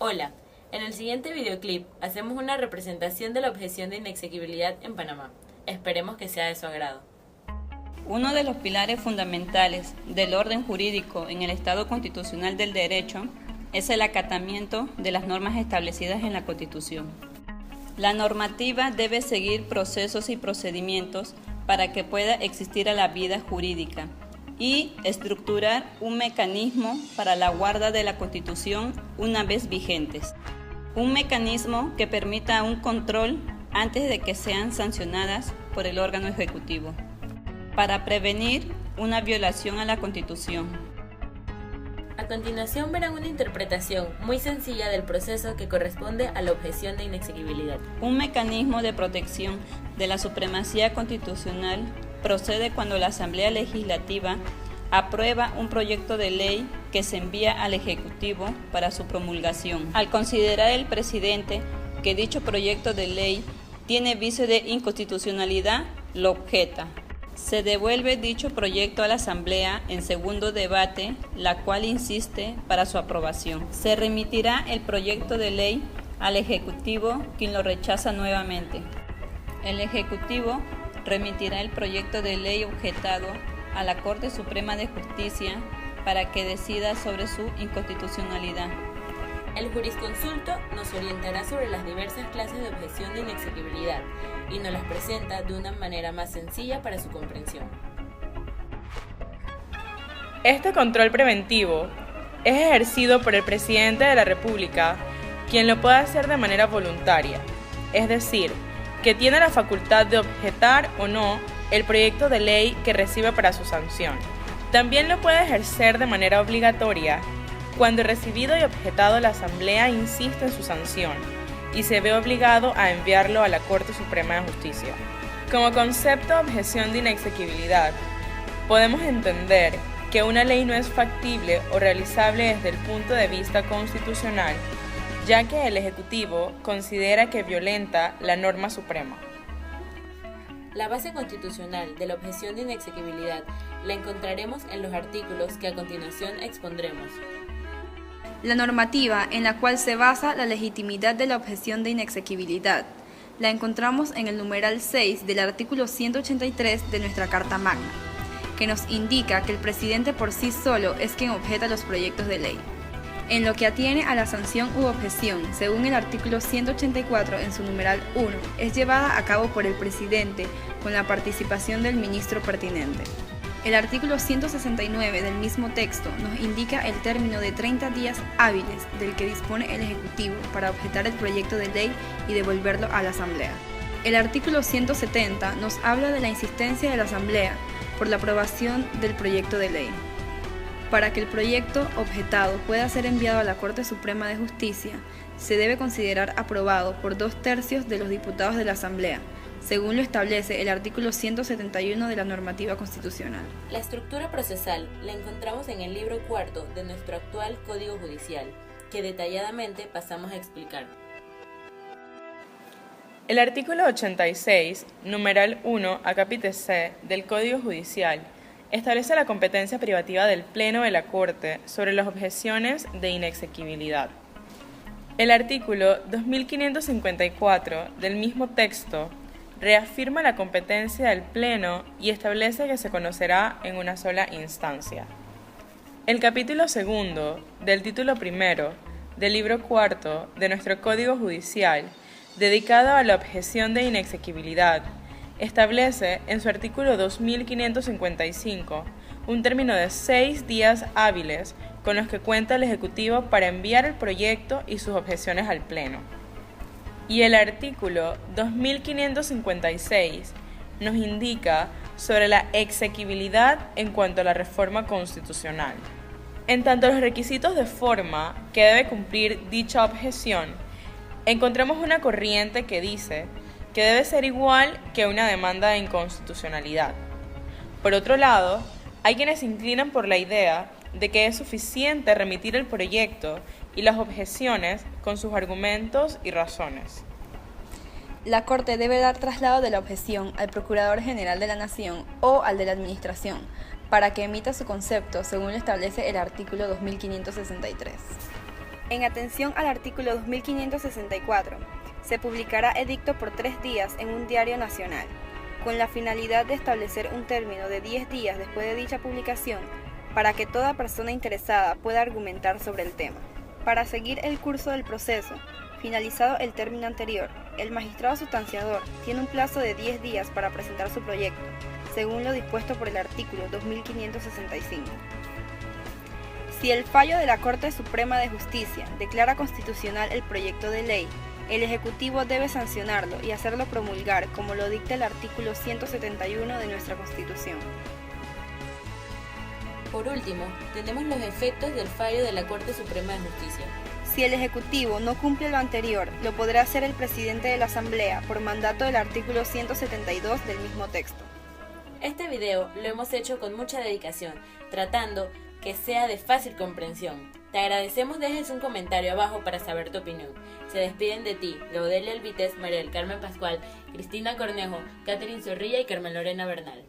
Hola, en el siguiente videoclip hacemos una representación de la objeción de inexequibilidad en Panamá. Esperemos que sea de su agrado. Uno de los pilares fundamentales del orden jurídico en el Estado constitucional del derecho es el acatamiento de las normas establecidas en la Constitución. La normativa debe seguir procesos y procedimientos para que pueda existir a la vida jurídica y estructurar un mecanismo para la guarda de la Constitución una vez vigentes. Un mecanismo que permita un control antes de que sean sancionadas por el órgano ejecutivo, para prevenir una violación a la Constitución. A continuación verán una interpretación muy sencilla del proceso que corresponde a la objeción de inexequibilidad. Un mecanismo de protección de la supremacía constitucional procede cuando la Asamblea Legislativa aprueba un proyecto de ley que se envía al Ejecutivo para su promulgación. Al considerar el presidente que dicho proyecto de ley tiene vicio de inconstitucionalidad, lo objeta. Se devuelve dicho proyecto a la Asamblea en segundo debate, la cual insiste para su aprobación. Se remitirá el proyecto de ley al Ejecutivo, quien lo rechaza nuevamente. El Ejecutivo remitirá el proyecto de ley objetado a la Corte Suprema de Justicia para que decida sobre su inconstitucionalidad. El jurisconsulto nos orientará sobre las diversas clases de objeción de inexequibilidad y nos las presenta de una manera más sencilla para su comprensión. Este control preventivo es ejercido por el Presidente de la República, quien lo puede hacer de manera voluntaria, es decir, que tiene la facultad de objetar o no el proyecto de ley que recibe para su sanción. También lo puede ejercer de manera obligatoria cuando recibido y objetado la Asamblea insiste en su sanción y se ve obligado a enviarlo a la Corte Suprema de Justicia. Como concepto de objeción de inexequibilidad, podemos entender que una ley no es factible o realizable desde el punto de vista constitucional, ya que el Ejecutivo considera que violenta la norma suprema. La base constitucional de la objeción de inexequibilidad la encontraremos en los artículos que a continuación expondremos. La normativa en la cual se basa la legitimidad de la objeción de inexequibilidad la encontramos en el numeral 6 del artículo 183 de nuestra Carta Magna, que nos indica que el presidente por sí solo es quien objeta los proyectos de ley. En lo que atiene a la sanción u objeción, según el artículo 184 en su numeral 1, es llevada a cabo por el presidente con la participación del ministro pertinente. El artículo 169 del mismo texto nos indica el término de 30 días hábiles del que dispone el Ejecutivo para objetar el proyecto de ley y devolverlo a la Asamblea. El artículo 170 nos habla de la insistencia de la Asamblea por la aprobación del proyecto de ley. Para que el proyecto objetado pueda ser enviado a la Corte Suprema de Justicia, se debe considerar aprobado por 2/3 de los diputados de la Asamblea, según lo establece el artículo 171 de la normativa constitucional. La estructura procesal la encontramos en el libro cuarto de nuestro actual Código Judicial, que detalladamente pasamos a explicar. El artículo 86, numeral 1 acápite C del Código Judicial, establece la competencia privativa del Pleno de la Corte sobre las objeciones de inexequibilidad. El artículo 2554 del mismo texto reafirma la competencia del Pleno y establece que se conocerá en una sola instancia. El capítulo segundo del título primero del libro cuarto de nuestro Código Judicial, dedicado a la objeción de inexequibilidad, establece en su artículo 2555 un término de 6 días hábiles con los que cuenta el Ejecutivo para enviar el proyecto y sus objeciones al Pleno. Y el artículo 2556 nos indica sobre la exequibilidad en cuanto a la reforma constitucional. En tanto los requisitos de forma que debe cumplir dicha objeción, encontramos una corriente que dice que debe ser igual que una demanda de inconstitucionalidad. Por otro lado, hay quienes se inclinan por la idea de que es suficiente remitir el proyecto y las objeciones con sus argumentos y razones. La Corte debe dar traslado de la objeción al Procurador General de la Nación o al de la Administración para que emita su concepto según lo establece el artículo 2563. En atención al artículo 2564, se publicará edicto por 3 días en un diario nacional, con la finalidad de establecer un término de 10 días después de dicha publicación para que toda persona interesada pueda argumentar sobre el tema. Para seguir el curso del proceso, finalizado el término anterior, el magistrado sustanciador tiene un plazo de 10 días para presentar su proyecto, según lo dispuesto por el artículo 2565. Si el fallo de la Corte Suprema de Justicia declara constitucional el proyecto de ley, el Ejecutivo debe sancionarlo y hacerlo promulgar como lo dicta el artículo 171 de nuestra Constitución. Por último, tenemos los efectos del fallo de la Corte Suprema de Justicia. Si el Ejecutivo no cumple lo anterior, lo podrá hacer el presidente de la Asamblea por mandato del artículo 172 del mismo texto. Este video lo hemos hecho con mucha dedicación, tratando que sea de fácil comprensión. Te agradecemos, dejes un comentario abajo para saber tu opinión. Se despiden de ti, Leodelia Alvites, María del Carmen Pascual, Cristina Cornejo, Catherine Zorrilla y Carmen Lorena Bernal.